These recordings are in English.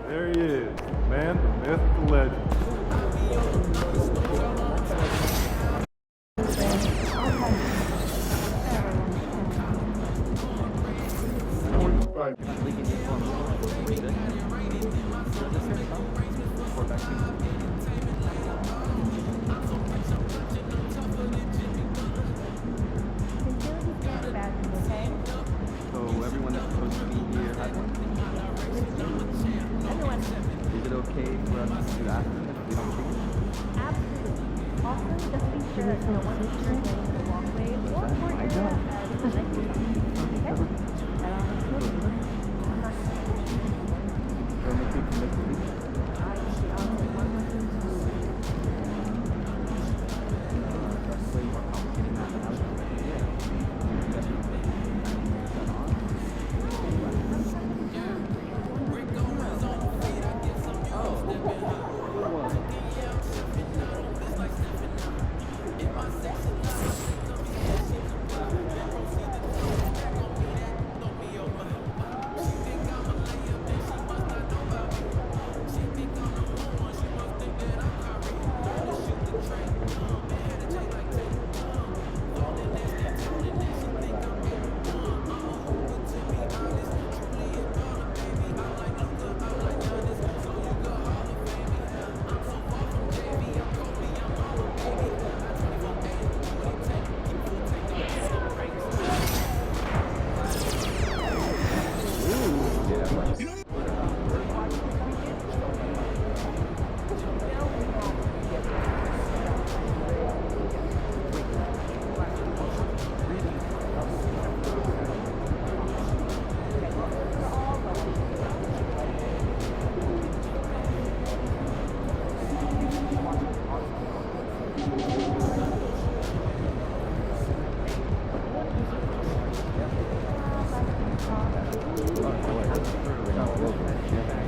There he is, the man, the myth, the legend. So everyone that's supposed to be here had one? Everyone. Is it okay for us to ask them if we don't see it? Absolutely. Also, just be sure that no one is turning into the walkway or for your okay? I'm not So make sure to make the leap. That's way more complicated now than I was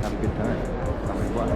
have a good time. Tell me what.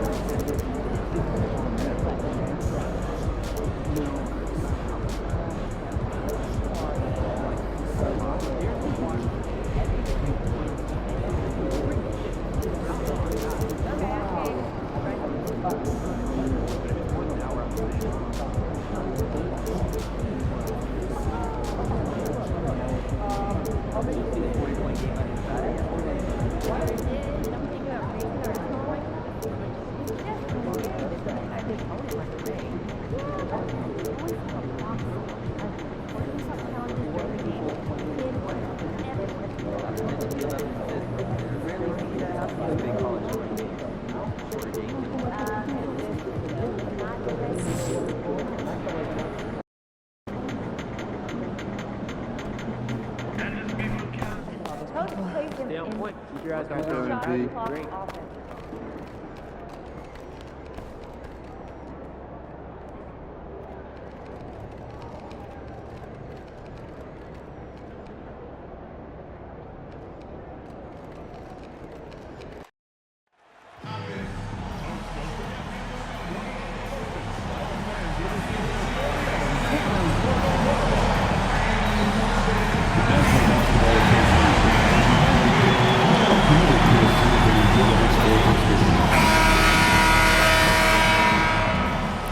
Stay on point. Keep your eyes on Let's go, the MB. Great.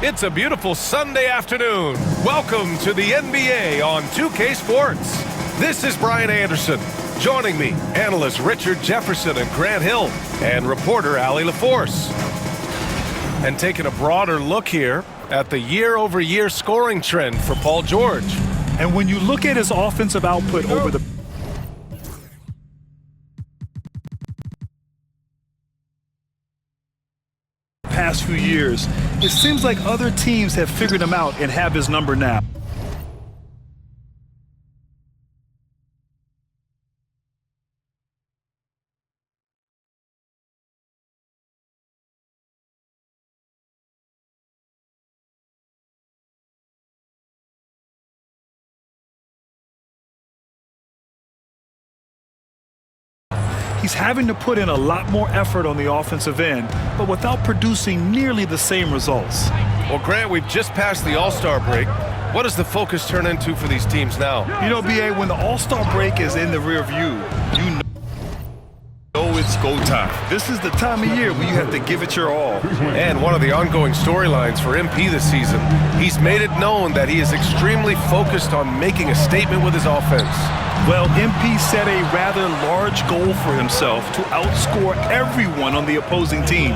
It's a beautiful Sunday afternoon. Welcome to the NBA on 2K Sports. This is Brian Anderson. Joining me, analysts Richard Jefferson and Grant Hill, and reporter Allie LaForce. And taking a broader look here at the year-over-year scoring trend for Paul George. And when you look at his offensive output over the past few years, it seems like other teams have figured him out and have his number now. He's having to put in a lot more effort on the offensive end, but without producing nearly the same results. Well, Grant, we've just passed the All-Star break. What does the focus turn into for these teams now? You know, B.A., when the All-Star break is in the rear view, you know it's go time. This is the time of year when you have to give it your all. And one of the ongoing storylines for MP this season, he's made it known that he is extremely focused on making a statement with his offense. Well, MP set a rather large goal for himself to outscore everyone on the opposing team.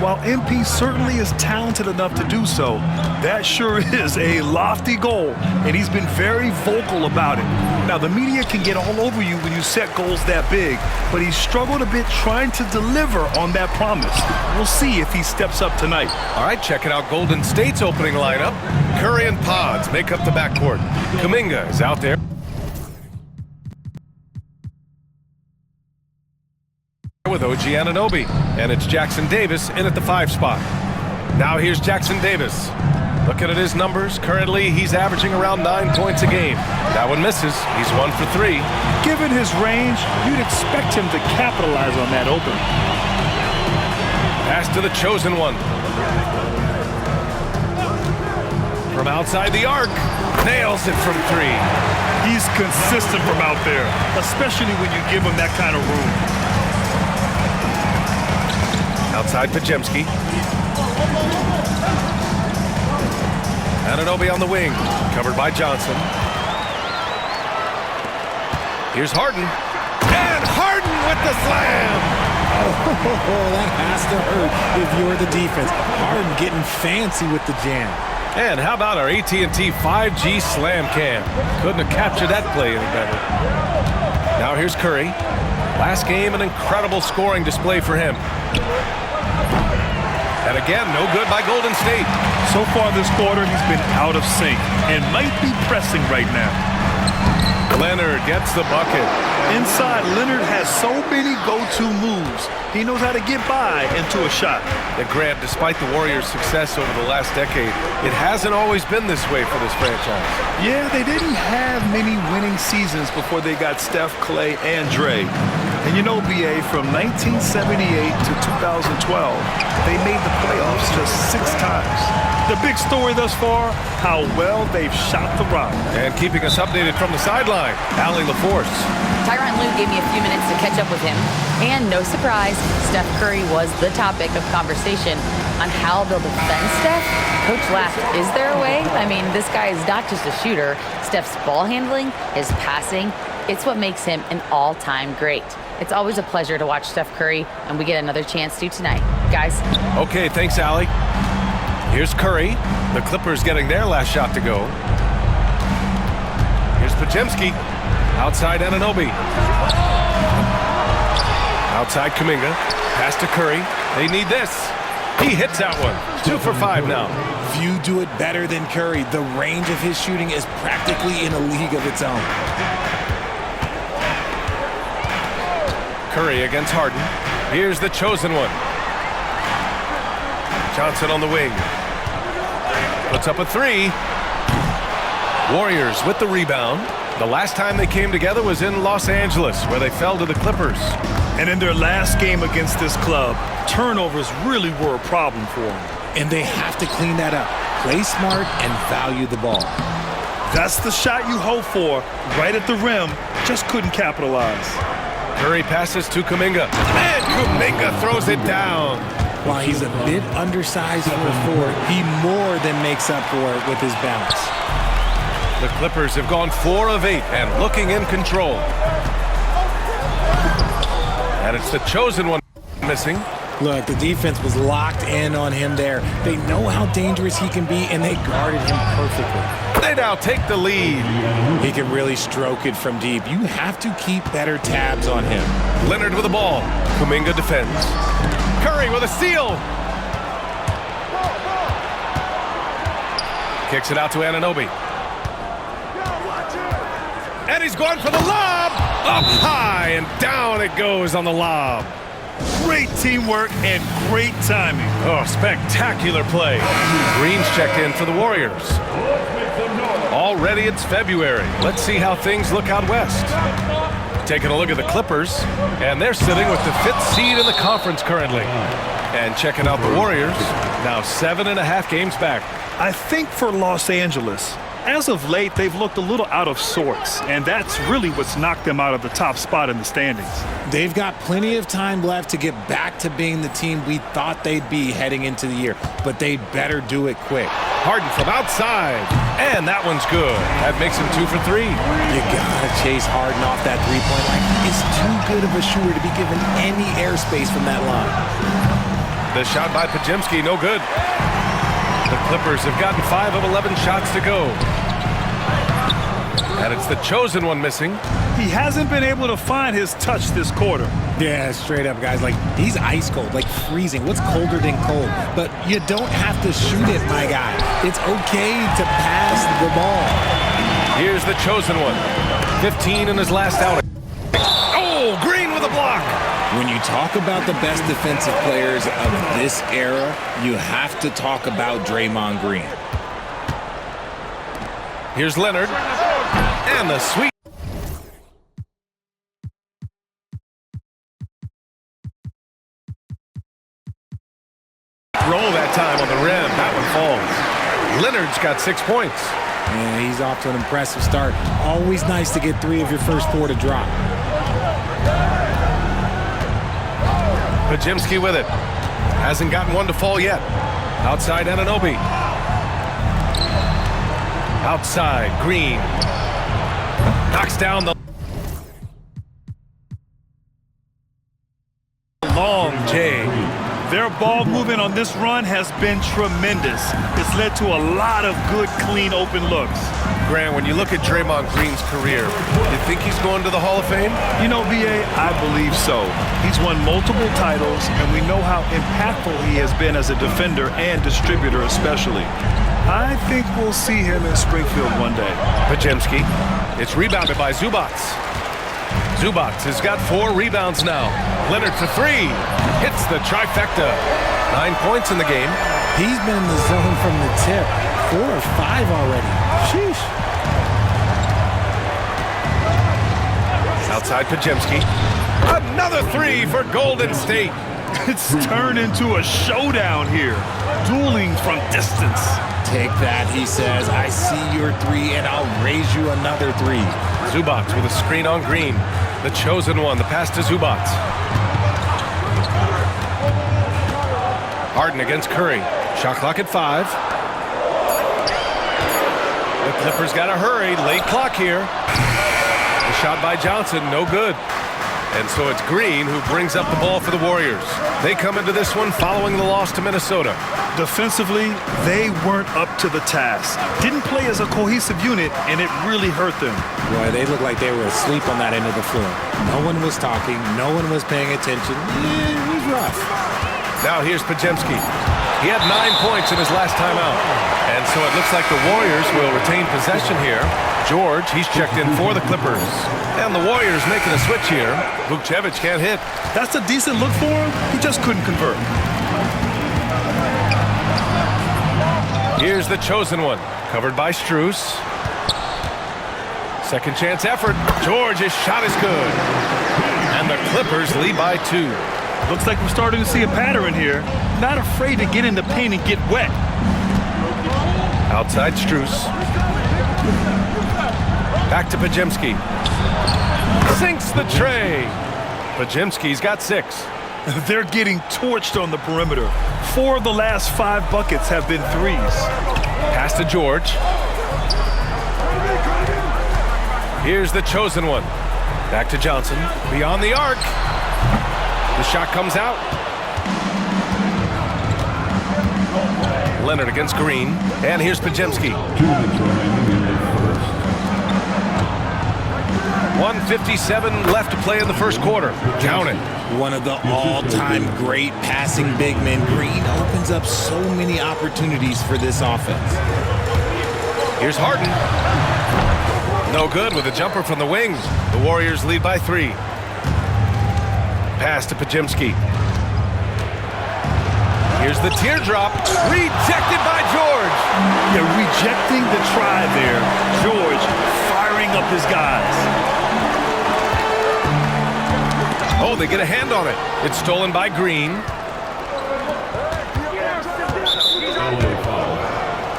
While MP certainly is talented enough to do so, that sure is a lofty goal, and he's been very vocal about it. Now, the media can get all over you when you set goals that big, but he's struggled a bit trying to deliver on that promise. We'll see if he steps up tonight. All right, checking out Golden State's opening lineup. Curry and Pods make up the backcourt. Kuminga is out there with OG Anunoby, and it's Jackson Davis in at the 5 spot. Now here's Jackson Davis. Looking at his numbers, currently he's averaging around 9 points a game. That one misses. He's 1 for 3. Given his range, you'd expect him to capitalize on that opening. Pass to the chosen one. From outside the arc, nails it from 3. He's consistent from out there, especially when you give him that kind of room. Outside Pajemski. Anunoby on the wing, covered by Johnson. Here's Harden. And Harden with the slam! Oh, that has to hurt if you're the defense. Harden getting fancy with the jam. And how about our AT&T 5G slam cam? Couldn't have captured that play any better. Now here's Curry. Last game, an incredible scoring display for him. And again, no good by Golden State. So far this quarter, he's been out of sync and might be pressing right now. Leonard gets the bucket. Inside, Leonard has so many go-to moves. He knows how to get by into a shot. And Grant, despite the Warriors' success over the last decade, it hasn't always been this way for this franchise. Yeah, they didn't have many winning seasons before they got Steph, Clay, and Dre. And you know, BA, from 1978 to 2012, they made the playoffs just 6 times. The big story thus far, how well they've shot the rock. And keeping us updated from the sideline, Allie LaForce. Tyronn Lue gave me a few minutes to catch up with him. And no surprise, Steph Curry was the topic of conversation on how they'll defend Steph. Coach laughed, is there a way? I mean, this guy is not just a shooter. Steph's ball handling, his passing, it's what makes him an all-time great. It's always a pleasure to watch Steph Curry, and we get another chance to tonight. Guys. Okay, thanks, Allie. Here's Curry. The Clippers getting their last shot to go. Here's Pajemski. Outside Anunoby. Outside Kuminga. Pass to Curry. They need this. He hits that one. 2 for 5 now. Few do it better than Curry. The range of his shooting is practically in a league of its own. Curry against Harden. Here's the chosen one. Johnson on the wing. Puts up a 3. Warriors with the rebound. The last time they came together was in Los Angeles, where they fell to the Clippers. And in their last game against this club, turnovers really were a problem for them. And they have to clean that up. Play smart and value the ball. That's the shot you hope for, right at the rim. Just couldn't capitalize. Curry passes to Kuminga. And Kuminga throws it down. While he's a bit undersized for a forward, he more than makes up for it with his bounce. The Clippers have gone 4 of 8 and looking in control. And it's the chosen one missing. Look, the defense was locked in on him there. They know how dangerous he can be, and they guarded him perfectly. They now take the lead. He can really stroke it from deep. You have to keep better tabs on him. Leonard with the ball. Kuminga defends. Curry with a steal. Kicks it out to Anunoby. And he's going for the lob. Up high and down it goes on the lob. Great teamwork and great timing. Oh, spectacular play. Green's checked in for the Warriors. Already it's February. Let's see how things look out west. Taking a look at the Clippers, and they're sitting with the 5th seed in the conference currently. And checking out the Warriors, now 7.5 games back. I think for Los Angeles, as of late, they've looked a little out of sorts, and that's really what's knocked them out of the top spot in the standings. They've got plenty of time left to get back to being the team we thought they'd be heading into the year, but they better do it quick. Harden from outside, and that one's good. That makes him 2 for 3. You gotta chase Harden off that three-point line. He's too good of a shooter to be given any airspace from that line. The shot by Podziemski, no good. The Clippers have gotten 5 of 11 shots to go. And it's the chosen one missing. He hasn't been able to find his touch this quarter. Yeah, straight up, guys. Like, he's ice cold, like freezing. What's colder than cold? But you don't have to shoot it, my guy. It's okay to pass the ball. Here's the chosen one. 15 in his last outing. Oh, Green with a block. When you talk about the best defensive players of this era, you have to talk about Draymond Green. Here's Leonard. And the sweep. Roll that time on the rim. That one falls. Leonard's got 6 points. Yeah, he's off to an impressive start. Always nice to get 3 of your first 4 to drop. Podziemski with it. Hasn't gotten one to fall yet. Outside Anunoby. Outside Green. Knocks down the long J. Their ball movement on this run has been tremendous. It's led to a lot of good, clean, open looks. Grant, when you look at Draymond Green's career, you think he's going to the Hall of Fame? You know, B.A., I believe so. He's won multiple titles, and we know how impactful he has been as a defender and distributor especially. I think we'll see him in Springfield one day. Podziemski. It's rebounded by Zubac. Zubac has got 4 rebounds now. Leonard for 3. Hits the trifecta. 9 points in the game. He's been in the zone from the tip. 4 or 5 already. Sheesh. Outside Podziemski. Another 3 for Golden State. It's turned into a showdown here. Dueling from distance. Take that, he says. I see your 3, and I'll raise you another 3. Zubac with a screen on Green. The chosen one. The pass to Zubac. Harden against Curry. Shot clock at 5. The Clippers got to hurry. Late clock here. The shot by Johnson, no good. And so it's Green who brings up the ball for the Warriors. They come into this one following the loss to Minnesota. Defensively, they weren't up to the task. Didn't play as a cohesive unit, and it really hurt them. Boy, they looked like they were asleep on that end of the floor. No one was talking. No one was paying attention. It was rough. Now here's Podziemski. He had 9 points in his last time out. And so it looks like the Warriors will retain possession here. George, he's checked in for the Clippers. And the Warriors making a switch here. Vukcevic can't hit. That's a decent look for him. He just couldn't convert. Here's the chosen one. Covered by Strus. Second chance effort. George's shot is good. And the Clippers lead by 2. Looks like we're starting to see a pattern here. Not afraid to get in the paint and get wet. Outside Strus. Back to Podziemski. Sinks the tray. Podziemski's got 6. They're getting torched on the perimeter. 4 of the last 5 buckets have been 3s. Pass to George. Here's the chosen one. Back to Johnson. Beyond the arc. The shot comes out. Leonard against Green. And here's Podziemski. 1:57 left to play in the first quarter. Count it. One of the all-time great passing big men. Green opens up so many opportunities for this offense. Here's Harden. No good with a jumper from the wing. The Warriors lead by 3. Pass to Podziemski. Here's the teardrop. Rejected by George. They're rejecting the try there. George firing up his guys. Oh, they get a hand on it. It's stolen by Green.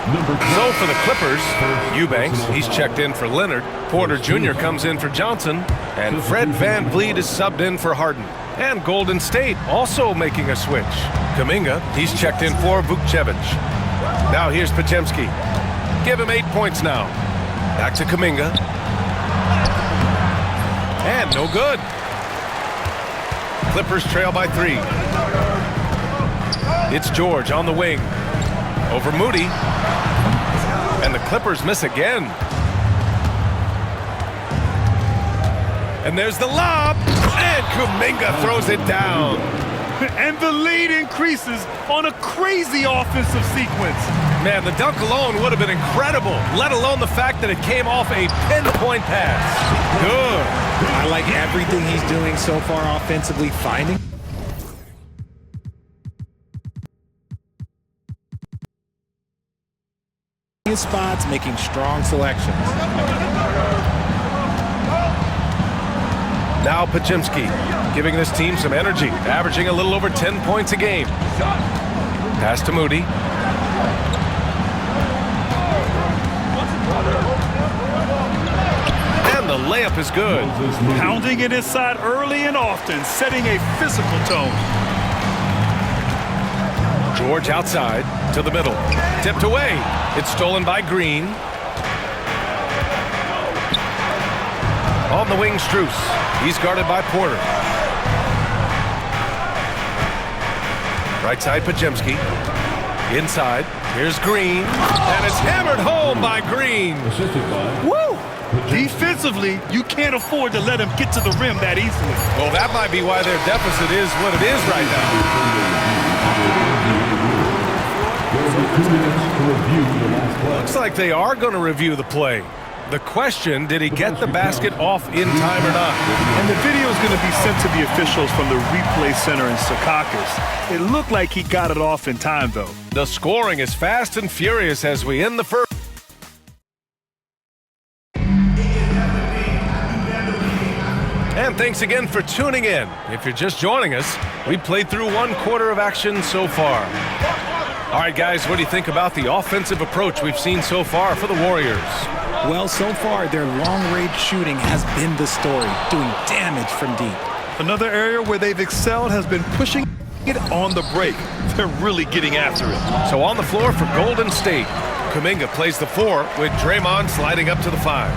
So for the Clippers, Eubanks, he's checked in for Leonard. Porter Jr. comes in for Johnson. And Fred VanVleet is subbed in for Harden. And Golden State also making a switch. Kuminga, he's checked in for Vukcevic. Now here's Podziemski. Give him 8 points now. Back to Kuminga. And no good. Clippers trail by 3. It's George on the wing. Over Moody. And the Clippers miss again. And there's the lob. And Kuminga throws it down. And the lead increases on a crazy offensive sequence. Man, the dunk alone would have been incredible, let alone the fact that it came off a pinpoint pass. Good. I like everything he's doing so far offensively, finding his spots, making strong selections. Now Podziemski giving this team some energy, averaging a little over 10 points a game. Pass to Moody. And the layup is good. Pounding it inside early and often, setting a physical tone. George outside to the middle. Tipped away. It's stolen by Green. On the wing, Strus. He's guarded by Porter. Right side, Podziemski. Inside. Here's Green. And it's hammered home by Green. Woo! Defensively, you can't afford to let him get to the rim that easily. Well, that might be why their deficit is what it is right now. Looks like they are going to review the play. The question, did he get the basket off in time or not? And the video is going to be sent to the officials from the replay center in Secaucus. It looked like he got it off in time, though. The scoring is fast and furious as we end the first. And thanks again for tuning in. If you're just joining us, we played through 1 quarter of action so far. All right, guys, what do you think about the offensive approach we've seen so far for the Warriors? Well, so far, their long-range shooting has been the story, doing damage from deep. Another area where they've excelled has been pushing it on the break. They're really getting after it. So on the floor for Golden State, Kuminga plays the 4 with Draymond sliding up to the 5.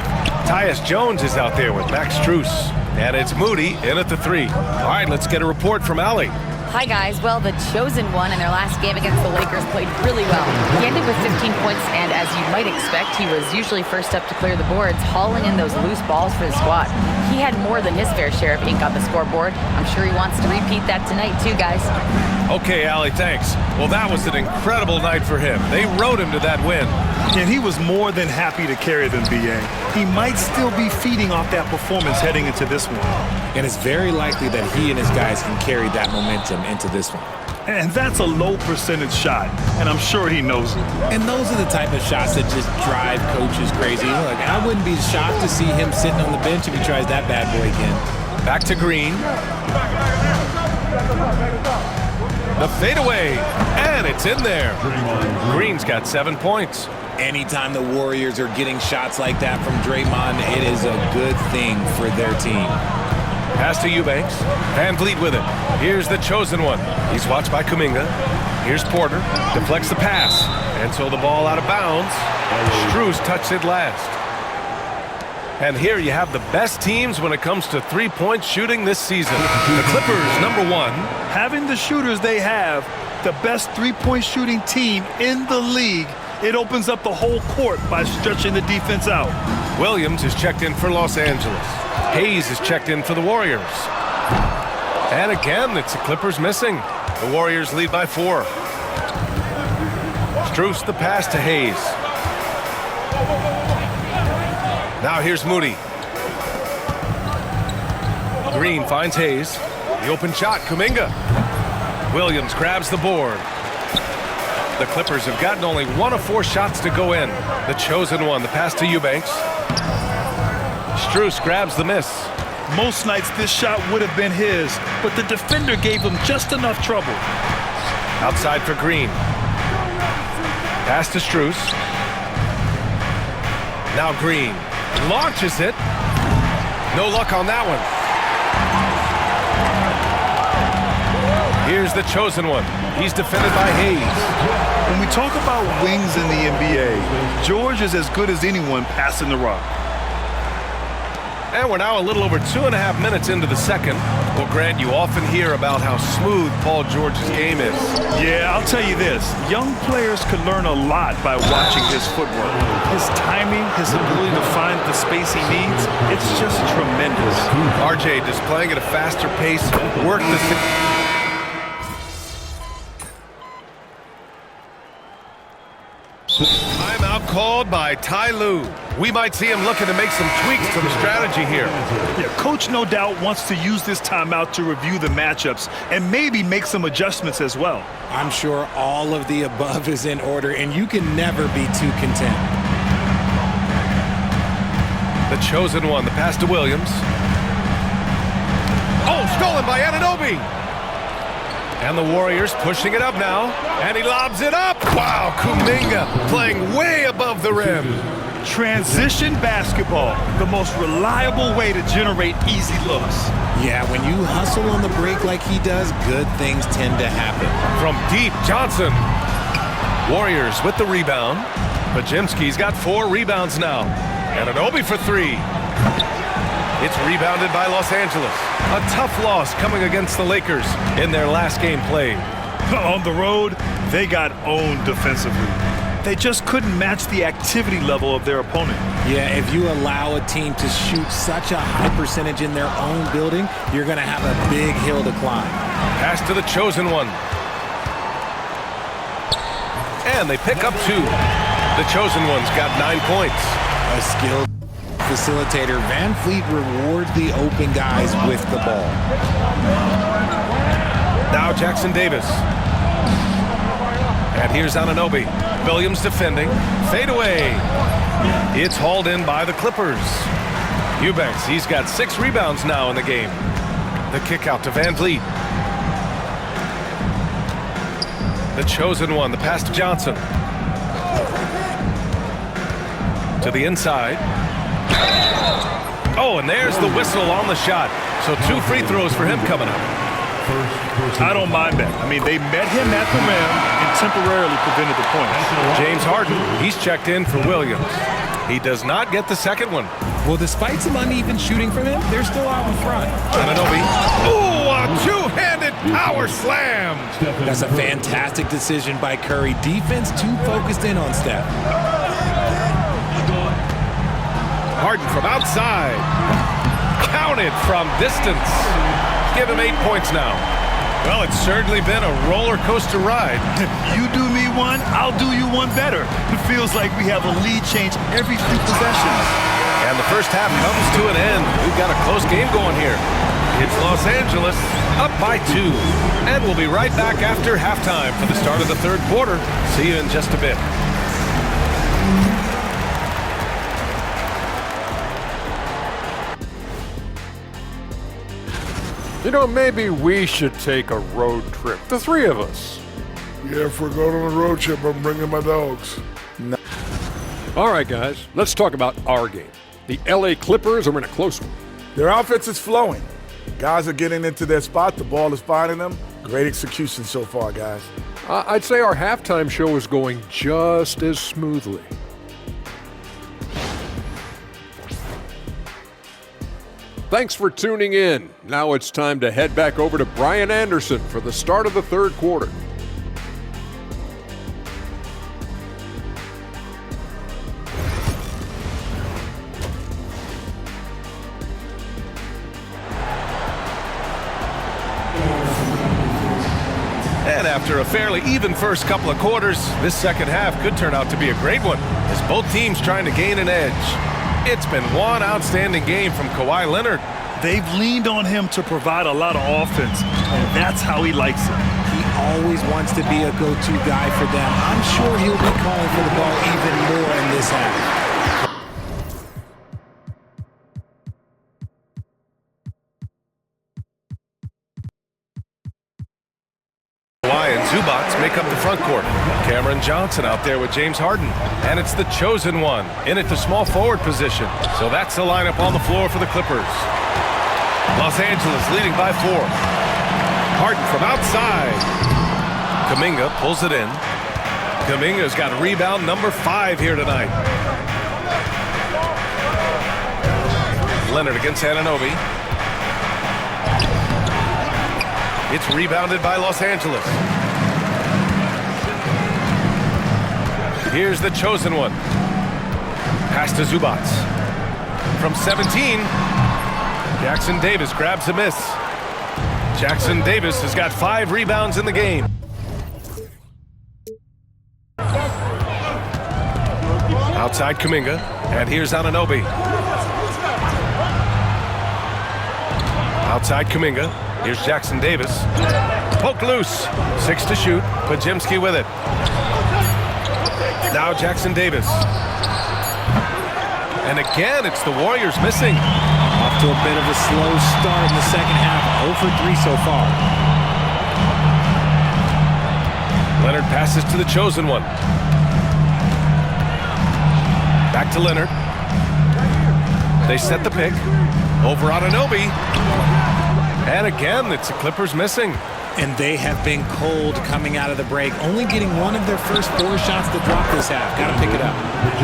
Tyus Jones is out there with Max Strus. And it's Moody in at the 3. All right, let's get a report from Allie. Hi, guys. Well, the chosen one in their last game against the Lakers played really well. He ended with 15 points, and as you might expect, he was usually first up to clear the boards, hauling in those loose balls for the squad. He had more than his fair share of ink on the scoreboard. I'm sure he wants to repeat that tonight, too, guys. Okay, Allie, thanks. Well, that was an incredible night for him. They rode him to that win. And he was more than happy to carry them, B.A. He might still be feeding off that performance heading into this one. And it's very likely that he and his guys can carry that momentum into this one. And that's a low percentage shot, and I'm sure he knows it. And those are the type of shots that just drive coaches crazy. Like, I wouldn't be shocked to see him sitting on the bench if he tries that bad boy again. Back to Green. The fadeaway, and it's in there. Green's got 7 points. Anytime the Warriors are getting shots like that from Draymond, it is a good thing for their team. Pass to Eubanks. VanVleet with it. Here's the chosen one. He's watched by Kuminga. Here's Porter. Deflects the pass. And so the ball out of bounds. Strus touched it last. And here you have the best teams when it comes to three-point shooting this season. The Clippers, number 1. Having the shooters they have, the best three-point shooting team in the league, it opens up the whole court by stretching the defense out. Williams is checked in for Los Angeles. Hayes is checked in for the Warriors. And again, it's the Clippers missing. The Warriors lead by 4. Strus the pass to Hayes. Now here's Moody. Green finds Hayes. The open shot, Kuminga. Williams grabs the board. The Clippers have gotten only 1 of 4 shots to go in. The chosen one, the pass to Eubanks. Strus grabs the miss. Most nights this shot would have been his, but the defender gave him just enough trouble. Outside for Green. Pass to Strus. Now Green launches it. No luck on that one. Here's the chosen one. He's defended by Hayes. When we talk about wings in the NBA, George is as good as anyone passing the rock. And we're now a little over 2.5 minutes into the second. Well, Grant, you often hear about how smooth Paul George's game is. Yeah, I'll tell you this. Young players can learn a lot by watching his footwork. His timing, his ability to find the space he needs, it's just tremendous. RJ displaying at a faster pace, work the... Timeout called by Ty Lue. We might see him looking to make some tweaks to the strategy here. Yeah, coach no doubt wants to use this timeout to review the matchups and maybe make some adjustments as well. I'm sure all of the above is in order, and you can never be too content. The chosen one, the pass to Williams. Oh, stolen by Anunoby. And the Warriors pushing it up now. And he lobs it up. Wow, Kuminga playing way above the rim. Transition basketball, the most reliable way to generate easy looks. Yeah, when you hustle on the break like he does, good things tend to happen. From deep, Johnson. Warriors with the rebound. Podziemski's got 4 rebounds now. Anunoby for 3. It's rebounded by Los Angeles. A tough loss coming against the Lakers in their last game played. On the road, they got owned defensively. They just couldn't match the activity level of their opponent. Yeah, if you allow a team to shoot such a high percentage in their own building, you're going to have a big hill to climb. Pass to the chosen one. And they pick up 2. The chosen one's got 9 points. A skilled facilitator, Van Fleet rewards the open guys with the ball. Now Jackson Davis. And here's Anunoby. Williams defending. Fade away. It's hauled in by the Clippers. Eubanks, he's got 6 rebounds now in the game. The kick out to Van Vliet. The chosen one, the pass to Johnson. To the inside. Oh, and there's the whistle on the shot. So 2 free throws for him coming up. I don't mind that. I mean, they met him at the rim and temporarily prevented the point. James Harden, he's checked in for Williams. He does not get the second one. Well, despite some uneven shooting from him, they're still out in front. Anunoby. Ooh, a 2-handed power slam. That's a fantastic decision by Curry. Defense too focused in on Steph. Harden from outside. Counted from distance. Give him 8 points now. Well, it's certainly been a roller coaster ride. You do me one, I'll do you one better. It feels like we have a lead change every few possessions. And the first half comes to an end. We've got a close game going here. It's Los Angeles up by 2. And we'll be right back after halftime for the start of the third quarter. See you in just a bit. You know, maybe we should take a road trip. The 3 of us. Yeah, if we're going on a road trip, I'm bringing my dogs. All right, guys, let's talk about our game. The LA Clippers are in a close one. Their offense is flowing. Guys are getting into their spot. The ball is finding them. Great execution so far, guys. I'd say our halftime show is going just as smoothly. Thanks for tuning in. Now it's time to head back over to Brian Anderson for the start of the third quarter. And after a fairly even first couple of quarters, this second half could turn out to be a great one as both teams trying to gain an edge. It's been one outstanding game from Kawhi Leonard. They've leaned on him to provide a lot of offense, and that's how he likes it. He always wants to be a go-to guy for them. I'm sure he'll be calling for the ball even more in this half. Kawhi in Zubats make up the front court. Cameron Johnson out there with James Harden. And it's the chosen one in at the small forward position. So that's the lineup on the floor for the Clippers. Los Angeles leading by 4. Harden from outside. Kuminga pulls it in. Kuminga's got rebound number 5 here tonight. Leonard against Anunoby. It's rebounded by Los Angeles. Here's the chosen one. Pass to Zubats. From 17, Jackson Davis grabs a miss. Jackson Davis has got 5 rebounds in the game. Outside Kuminga, and here's Anunoby. Outside Kuminga, here's Jackson Davis. Poke loose, 6 to shoot, Podziemski with it. Now Jackson Davis. And again, it's the Warriors missing. Off to a bit of a slow start in the second half. 0 for 3 so far. Leonard passes to the chosen one. Back to Leonard. They set the pick. Over Anunoby. And again, it's the Clippers missing. And they have been cold coming out of the break. Only getting one of their first 4 shots to drop this half. Got to pick it up.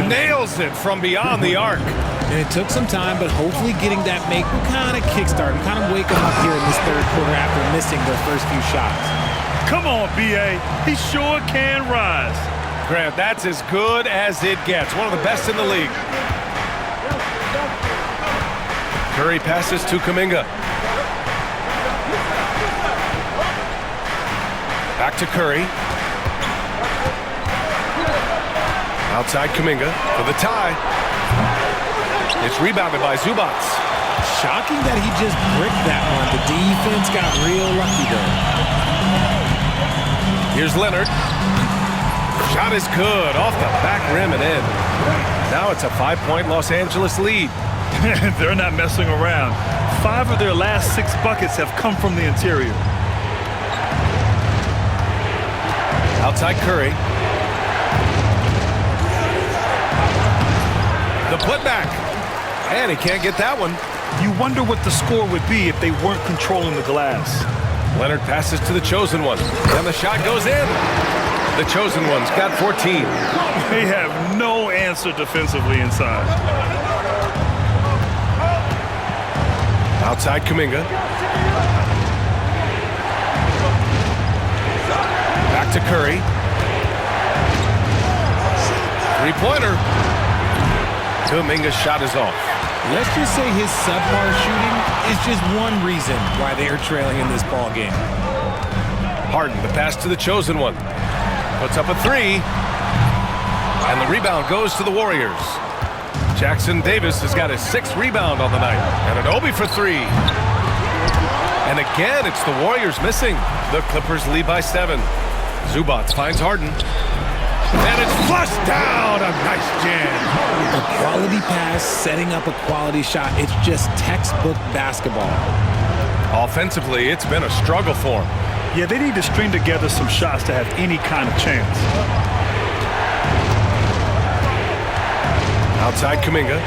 Nails it from beyond the arc. And it took some time, but hopefully getting that make will kind of kickstart and kind of wake them up here in this third quarter after missing their first few shots. Come on, B.A. He sure can rise. Grant, that's as good as it gets. One of the best in the league. Curry passes to Kuminga. Back to Curry. Outside Kuminga for the tie. It's rebounded by Zubats. Shocking that he just bricked that one. The defense got real lucky there. Here's Leonard. Shot is good. Off the back rim and in. Now it's a 5-point Los Angeles lead. They're not messing around. 5 of their last 6 buckets have come from the interior. Outside Curry. The putback. And he can't get that one. You wonder what the score would be if they weren't controlling the glass. Leonard passes to the chosen one. And the shot goes in. The chosen one's got 14. They have no answer defensively inside. Outside Kuminga. Back to Curry. 3-pointer. Kuminga's shot is off. Let's just say his subpar shooting is just one reason why they are trailing in this ball game. Harden, the pass to the chosen one. Puts up a 3. And the rebound goes to the Warriors. Jackson Davis has got his 6th rebound on the night. And Anunoby for 3. And again, it's the Warriors missing. The Clippers lead by 7. Zubats finds Harden. And it's flushed down. A nice jam. A quality pass, setting up a quality shot. It's just textbook basketball. Offensively, it's been a struggle for them. Yeah, they need to string together some shots to have any kind of chance. Outside Kuminga.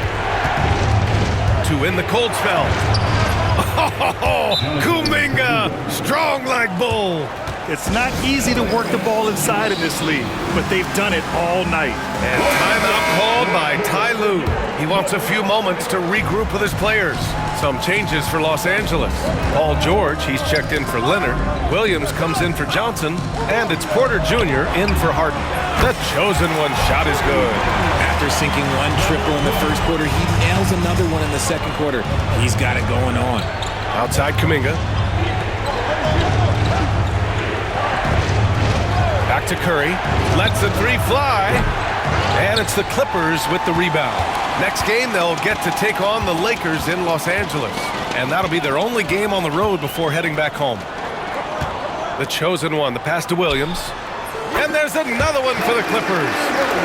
To win the cold spell. Oh, Kuminga, strong like bull. It's not easy to work the ball inside in this league, but they've done it all night. And timeout called by Ty Lue. He wants a few moments to regroup with his players. Some changes for Los Angeles. Paul George, he's checked in for Leonard. Williams comes in for Johnson. And it's Porter Jr. in for Harden. The chosen one shot is good. After sinking 1 triple in the first quarter, he nails another one in the second quarter. He's got it going on. Outside Kuminga. Back to Curry. Lets the 3 fly. And it's the Clippers with the rebound. Next game, they'll get to take on the Lakers in Los Angeles. And that'll be their only game on the road before heading back home. The chosen one, the pass to Williams. And there's another one for the Clippers.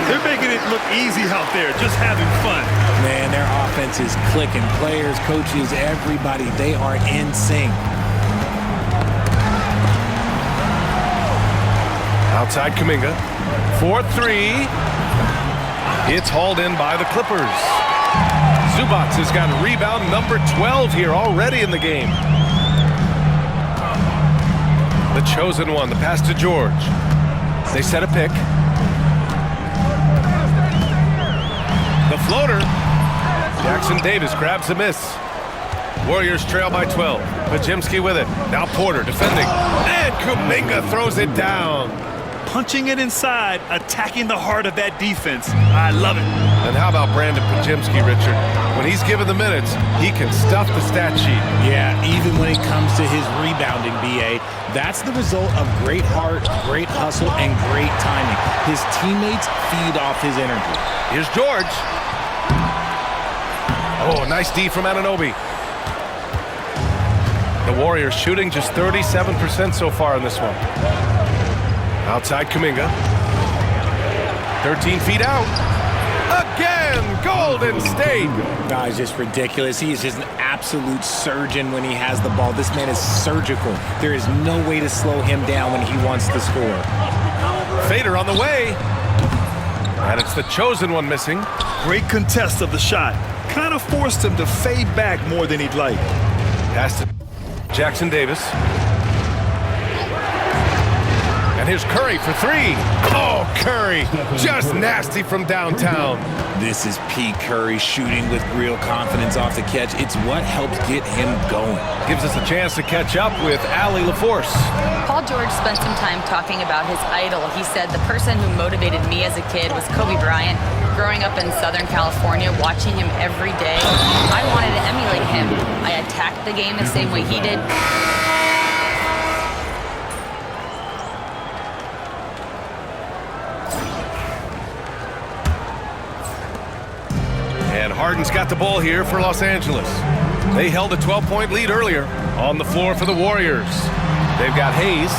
They're making it look easy out there, just having fun. Man, their offense is clicking. Players, coaches, everybody, they are in sync. Outside Kuminga. 4-3. It's hauled in by the Clippers. Zubac has got rebound number 12 here already in the game. The chosen one, the pass to George. They set a pick. The floater. Jackson Davis grabs the miss. Warriors trail by 12. Podziemski with it. Now Porter defending. And Kuminga throws it down. Punching it inside, attacking the heart of that defense. I love it. And how about Brandon Podziemski, Richard? When he's given the minutes, he can stuff the stat sheet. Yeah, even when it comes to his rebounding, BA, that's the result of great heart, great hustle, and great timing. His teammates feed off his energy. Here's George. Oh, nice D from Anunoby. The Warriors shooting just 37% so far in this one. Outside Kuminga. 13 feet out. Again, Golden State. It's just ridiculous. He is just an absolute surgeon when he has the ball. This man is surgical. There is no way to slow him down when he wants to score. Fader on the way. And it's the chosen one missing. Great contest of the shot. Kind of forced him to fade back more than he'd like. Pass to Jackson Davis. And here's Curry for three. Oh, Curry, just nasty from downtown. This is Pete Curry shooting with real confidence off the catch. It's what helps get him going. Gives us a chance to catch up with Allie LaForce. Paul George spent some time talking about his idol. He said, the person who motivated me as a kid was Kobe Bryant. Growing up in Southern California, watching him every day, I wanted to emulate him. I attacked the game the same way he did. And Harden's got the ball here for Los Angeles. They held a 12-point lead earlier. On the floor for the Warriors. They've got Hayes.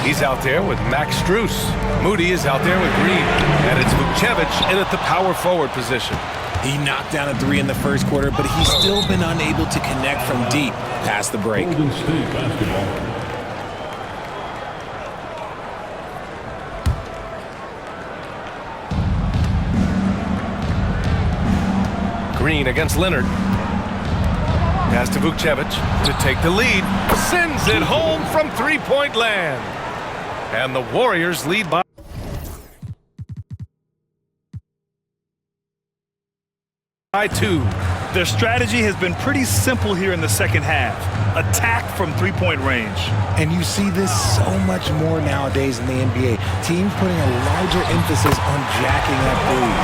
He's out there with Max Strus. Moody is out there with Green. And it's Vukcevic in at the power forward position. He knocked down a three in the first quarter, but he's still been unable to connect from deep past the break. Golden State basketball. Green against Leonard. Pass to Vukcevic to take the lead. Sends it home from three-point land. And the Warriors lead by two. Their strategy has been pretty simple here in the second half. Attack from three-point range. And you see this so much more nowadays in the NBA. Teams putting a larger emphasis on jacking up threes.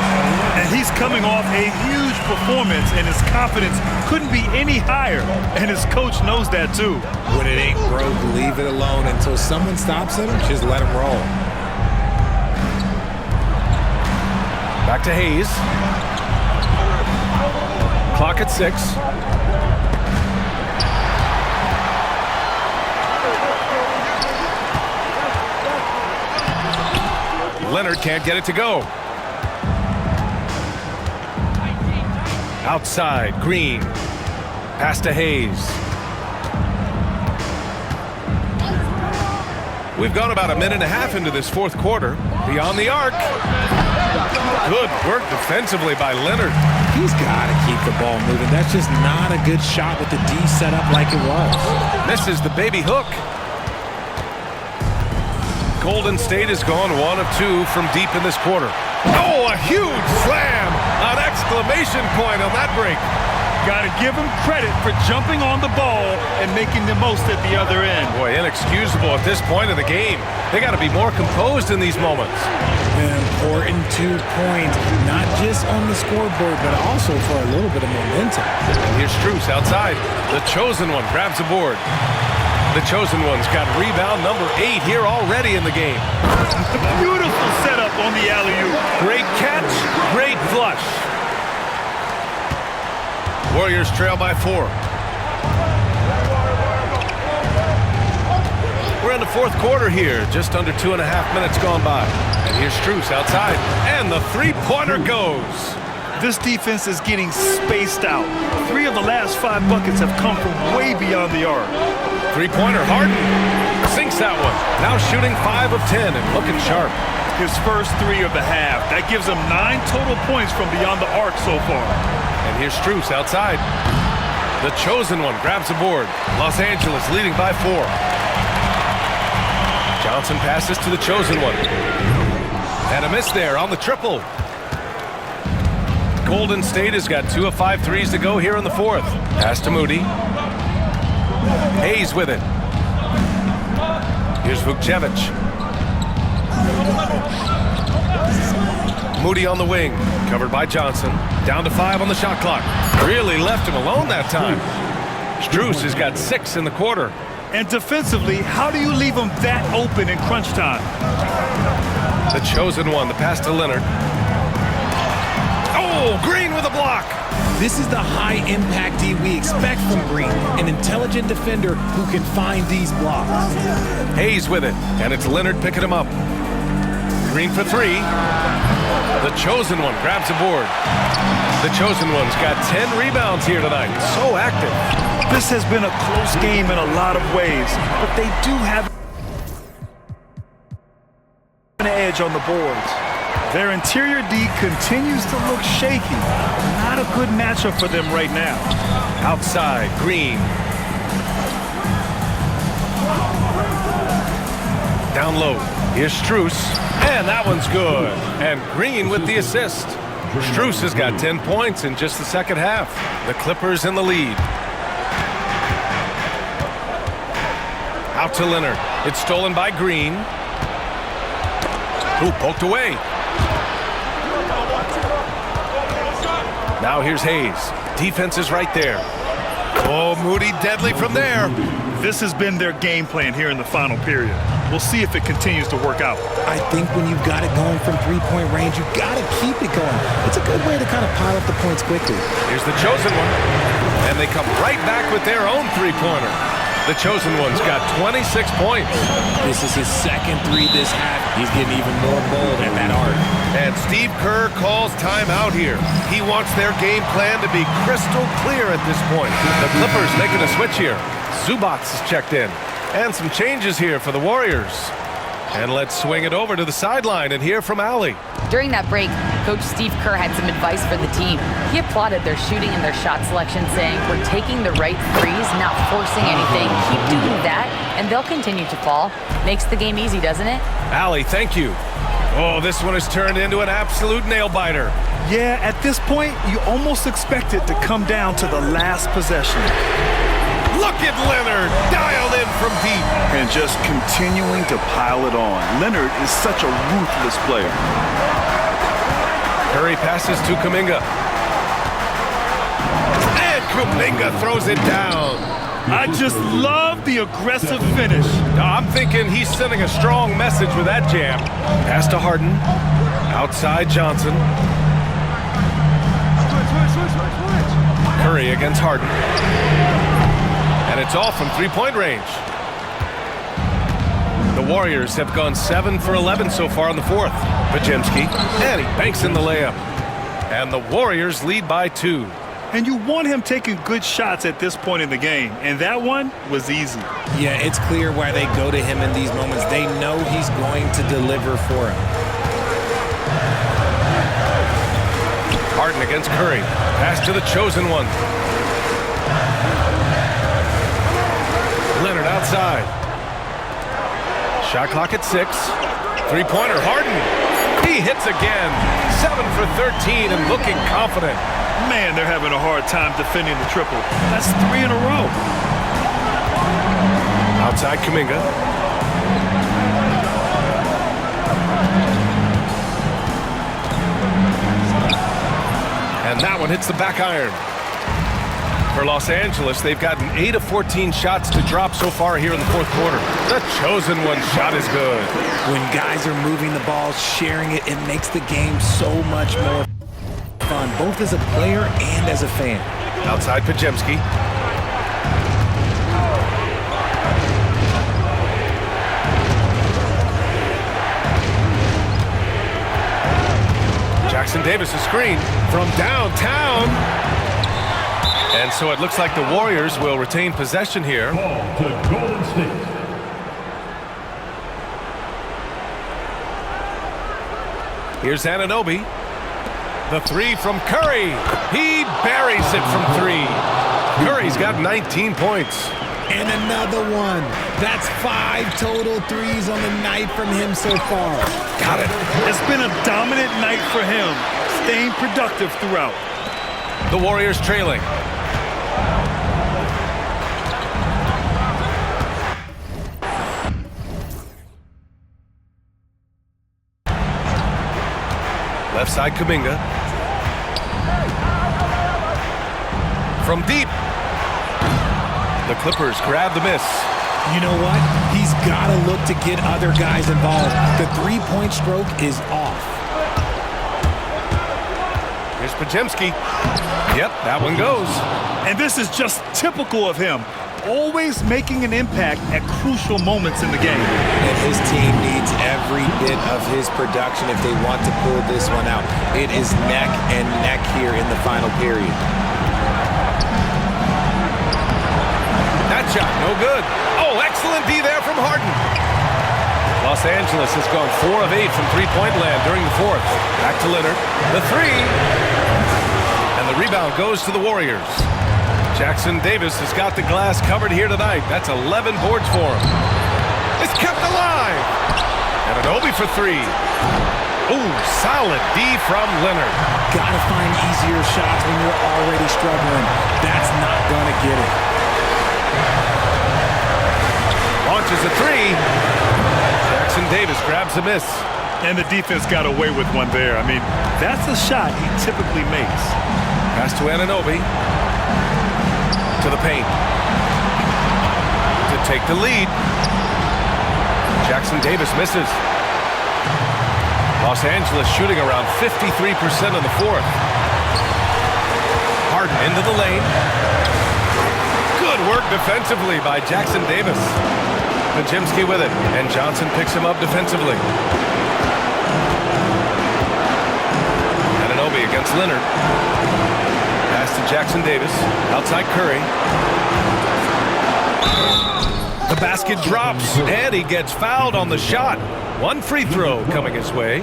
And he's coming off a huge performance, and his confidence couldn't be any higher. And his coach knows that too. When it ain't broke, leave it alone until someone stops him. Just let him roll. Back to Hayes. Clock at 6. Leonard can't get it to go. Outside, Green. Pass to Hayes. We've gone about a minute and a half into this fourth quarter. Beyond the arc. Good work defensively by Leonard. He's got to keep the ball moving. That's just not a good shot with the D set up like it was. Misses the baby hook. Golden State has gone 1 of 2 from deep in this quarter. Oh, a huge slam! An exclamation point on that break. Got to give him credit for jumping on the ball and making the most at the other end. Boy, inexcusable at this point of the game. They got to be more composed in these moments. An important 2 points, not just on the scoreboard, but also for a little bit of momentum. And here's Strus outside. The chosen one grabs the board. The chosen one's got rebound number 8 here already in the game. Beautiful setup on the alley-oop. Great catch, great flush. Warriors trail by 4. We're in the fourth quarter here, just under 2.5 minutes gone by. And here's Strus outside, and the three-pointer goes. This defense is getting spaced out. 3 of the last 5 buckets have come from way beyond the arc. Three-pointer, Harden. sinks that one. Now shooting 5 of 10 and looking sharp. His first 3 of the half. That gives him 9 total points from beyond the arc so far. And here's Strus outside. The chosen one grabs the board. Los Angeles leading by 4. Johnson passes to the chosen one. And a miss there on the triple. Golden State has got 2 of 5 threes to go here in the 4th. Pass to Moody. Hayes with it. Here's Vukcevic. Moody on the wing. Covered by Johnson. Down to 5 on the shot clock. Really left him alone that time. Strus has got 6 in the quarter. And defensively, how do you leave him that open in crunch time? The chosen one. The pass to Leonard. Oh, Green with a block. This is the high-impact D we expect from Green, an intelligent defender who can find these blocks. Hayes with it, and it's Leonard picking him up. Green for 3. The chosen one grabs the board. The chosen one's got 10 rebounds here tonight. So active. This has been a close game in a lot of ways, but they do have an edge on the boards. Their interior D continues to look shaky. Not a good matchup for them right now. Outside, Green. Down low. Here's Strus. And that one's good. And Green with the assist. Strus has got 10 points in just the second half. The Clippers in the lead. Out to Leonard. It's stolen by Green. Who poked away. Now here's Hayes. Defense is right there. Oh, Moody deadly from there. This has been their game plan here in the final period. We'll see if it continues to work out. I think when you've got it going from three-point range, you've got to keep it going. It's a good way to kind of pile up the points quickly. Here's the chosen one. And they come right back with their own three-pointer. The chosen one's got 26 points. This is his second 3 this half. He's getting even more bold at that arc. And Steve Kerr calls timeout here. He wants their game plan to be crystal clear at this point. The Clippers making a switch here. Zubac is checked in. And some changes here for the Warriors. And let's swing it over to the sideline and hear from Allie. During that break, Coach Steve Kerr had some advice for the team. He applauded their shooting and their shot selection, saying, "We're taking the right threes, not forcing anything. Keep doing that, and they'll continue to fall." Makes the game easy, doesn't it? Allie, thank you. Oh, this one has turned into an absolute nail-biter. Yeah, at this point, you almost expect it to come down to the last possession. Look at Leonard, dialed in from deep. And just continuing to pile it on. Leonard is such a ruthless player. Curry passes to Kuminga. And Kuminga throws it down. I just love the aggressive finish. I'm thinking he's sending a strong message with that jam. Pass to Harden. Outside Johnson. Curry against Harden. And it's all from three-point range. The Warriors have gone 7 for 11 so far in the 4th. Podziemski, and he banks in the layup. And the Warriors lead by 2. And you want him taking good shots at this point in the game. And that one was easy. Yeah, it's clear why they go to him in these moments. They know he's going to deliver for him. Harden against Curry. Pass to the chosen one. Leonard outside. Shot clock at 6. Three-pointer, Harden. He hits again. 7 for 13 and looking confident. Man, they're having a hard time defending the triple. That's 3 in a row. Outside Kuminga. And that one hits the back iron. For Los Angeles, they've gotten 8 of 14 shots to drop so far here in the 4th quarter. The chosen one shot is good. When guys are moving the ball, sharing it, it makes the game so much more fun, both as a player and as a fan. Outside Podziemski. Jackson Davis a screen from downtown. And so it looks like the Warriors will retain possession here. Here's Anunoby. The three from Curry. He buries it from three. Curry's got 19 points. And another one. That's 5 total threes on the night from him so far. Got it. It's been a dominant night for him, staying productive throughout. The Warriors trailing. Left side, Kuminga. From deep. The Clippers grab the miss. You know what? He's got to look to get other guys involved. The three-point stroke is off. Here's Podziemski. Yep, that one goes. And this is just typical of him, always making an impact at crucial moments in the game. And his team needs every bit of his production if they want to pull this one out. It is neck and neck here in the final period. That shot, no good. Oh, excellent D there from Harden. Los Angeles has gone 4 of 8 from three-point land during the fourth. Back to Leonard. The three. And the rebound goes to the Warriors. Jackson Davis has got the glass covered here tonight. That's 11 boards for him. It's kept alive. Anunoby for three. Ooh, solid D from Leonard. Gotta find easier shots when you're already struggling. That's not gonna get it. Launches a three. Jackson Davis grabs a miss. And the defense got away with one there. I mean, that's a shot he typically makes. Pass to Anunoby. To the paint. To take the lead. Jackson Davis misses. Los Angeles shooting around 53% in the fourth. Harden into the lane. Good work defensively by Jackson Davis. Podziemski with it, and Johnson picks him up defensively. Anunoby against Leonard. Pass to Jackson Davis. Outside Curry. The basket drops, and he gets fouled on the shot. One free throw coming his way.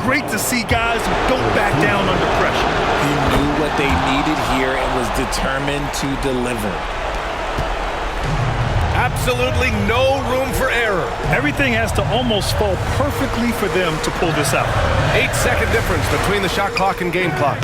Great to see guys who don't back down under pressure. He knew what they needed here and was determined to deliver. Absolutely no room for error. Everything has to almost fall perfectly for them to pull this out. 8-second difference between the shot clock and game clock.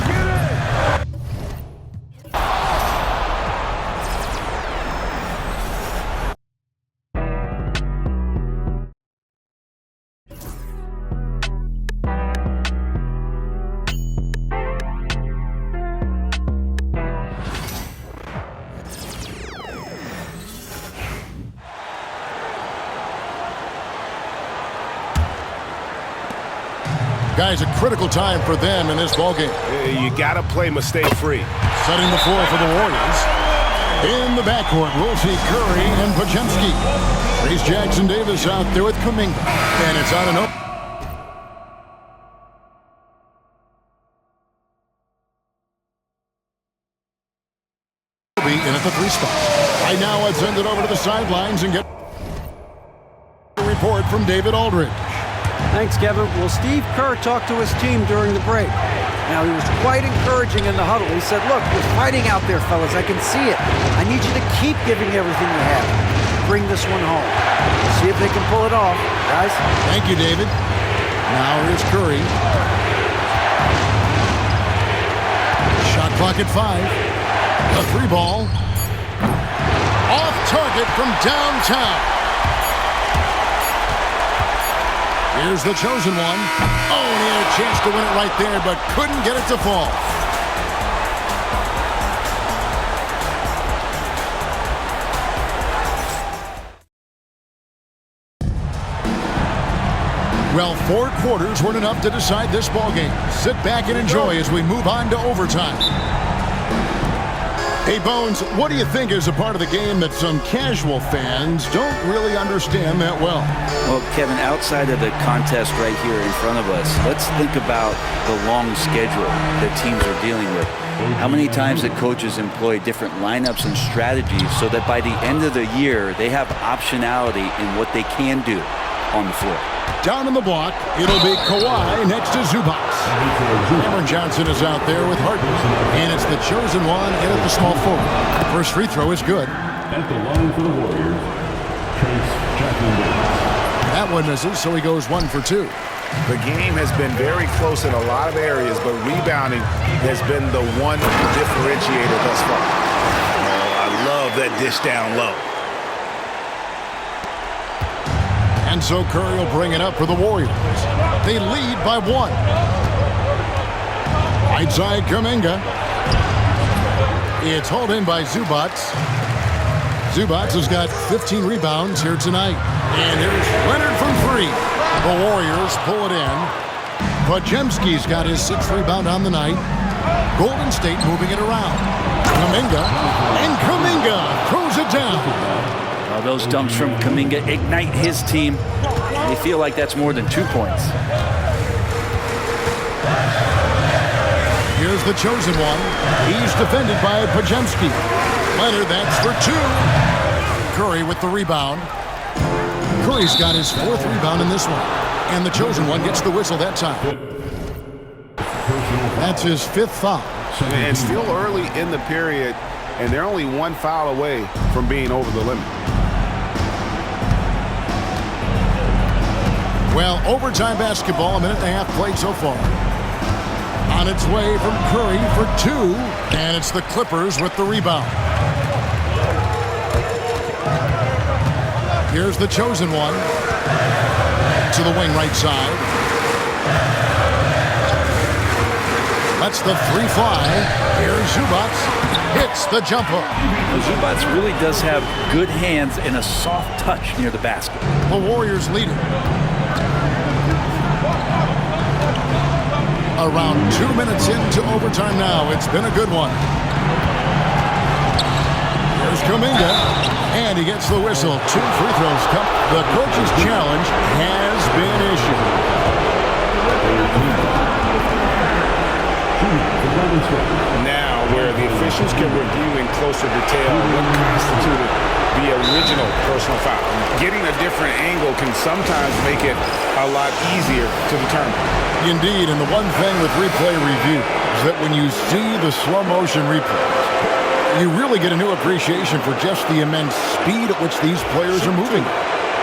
Guys, a critical time for them in this ballgame. You got to play mistake-free. Setting the floor for the Warriors. In the backcourt, we'll see Curry and Podziemski. Here's Jackson Davis out there with Kuminga. And it's Anunoby. In at the three spot. Right now, let's send it over to the sidelines and get a report from David Aldridge. Thanks, Kevin. Well, Steve Kerr talked to his team during the break. Now, he was quite encouraging in the huddle. He said, look, we're fighting out there, fellas. I can see it. I need you to keep giving everything you have. Bring this one home. See if they can pull it off, guys. Thank you, David. Now here's Curry. Shot clock at 5. The three ball. Off target from downtown. Here's the chosen one. Oh, and he had a chance to win it right there, but couldn't get it to fall. Well, 4 quarters weren't enough to decide this ballgame. Sit back and enjoy as we move on to overtime. Hey, Bones, what do you think is a part of the game that some casual fans don't really understand that well? Well, Kevin, outside of the contest right here in front of us, let's think about the long schedule that teams are dealing with. How many times the coaches employ different lineups and strategies so that by the end of the year, they have optionality in what they can do on the floor. Down in the block, it'll be Kawhi next to Zubac. Cameron Johnson is out there with Harden. And it's the chosen one in at the small forward. First free throw is good. At the line for the Warriors, Trace Jackson-Davis. That one misses, so he goes 1 for 2. The game has been very close in a lot of areas, but rebounding has been the one differentiator thus far. Oh, I love that dish down low. And so Curry will bring it up for the Warriors. They lead by 1. Right side, Kuminga. It's hauled in by Zubac. Zubac has got 15 rebounds here tonight. And here's Leonard from 3. The Warriors pull it in. Podziemski's got his 6th rebound on the night. Golden State moving it around. Kuminga. And Kuminga throws it down. Those dunks from Kuminga ignite his team. They feel like that's more than 2 points. Here's the chosen one. He's defended by Podziemski. Leonard, that's for 2. Curry with the rebound. Curry's got his 4th rebound in this one. And the chosen one gets the whistle that time. That's his 5th foul. And still early in the period, and they're only 1 foul away from being over the limit. Well, overtime basketball, a minute and a half played so far. On its way from Curry for 2, and it's the Clippers with the rebound. Here's the chosen one to the wing right side. Lets the 3 fly. Here's Zubac. Hits the jumper. Zubac really does have good hands and a soft touch near the basket. The Warriors lead it. Around 2 minutes into overtime now. It's been a good one. Here's Kuminga, and he gets the whistle. 2 free throws come. The coach's challenge has been issued. Now, where the officials can review in closer detail what constituted the original personal foul. Getting a different angle can sometimes make it a lot easier to determine. Indeed, and the one thing with replay review is that when you see the slow motion replays, you really get a new appreciation for just the immense speed at which these players are moving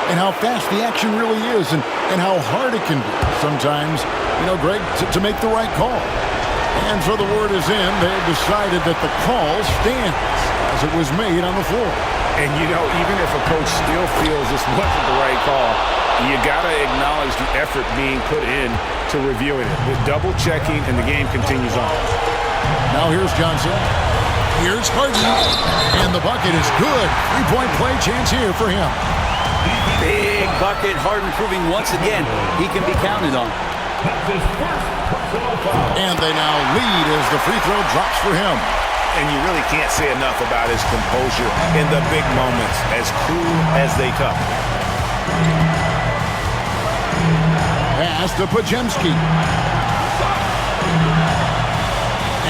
and how fast the action really is and how hard it can be sometimes, Greg, to make the right call. And so the word is in. They've decided that the call stands as it was made on the floor. And, even if a coach still feels this wasn't the right call, you got to acknowledge the effort being put in to reviewing it. The double checking, and the game continues on. Now here's Johnson. Here's Harden. And the bucket is good. 3-point play chance here for him. Big bucket. Harden proving once again he can be counted on. And they now lead as the free throw drops for him. And you really can't say enough about his composure in the big moments, as cool as they come. Pass to Podziemski.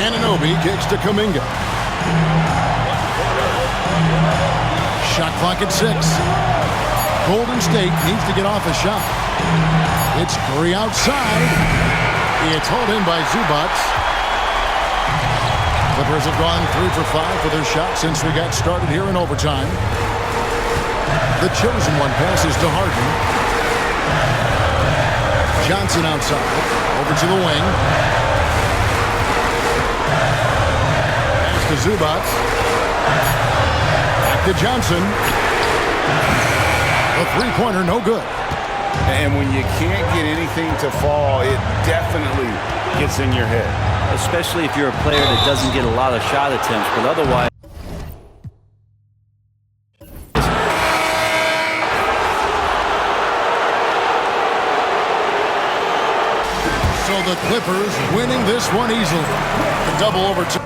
Anunoby kicks to Kuminga. Shot clock at 6. Golden State needs to get off a shot. It's Curry outside. It's hauled in by Zubac. Clippers have gone 3 for 5 for their shot since we got started here in overtime. The chosen one passes to Harden. Johnson outside. Over to the wing. Pass to Zubac. Back to Johnson. The three-pointer no good. And when you can't get anything to fall, it definitely gets in your head. Especially if you're a player that doesn't get a lot of shot attempts, but otherwise. So the Clippers winning this one easily. The double overtime.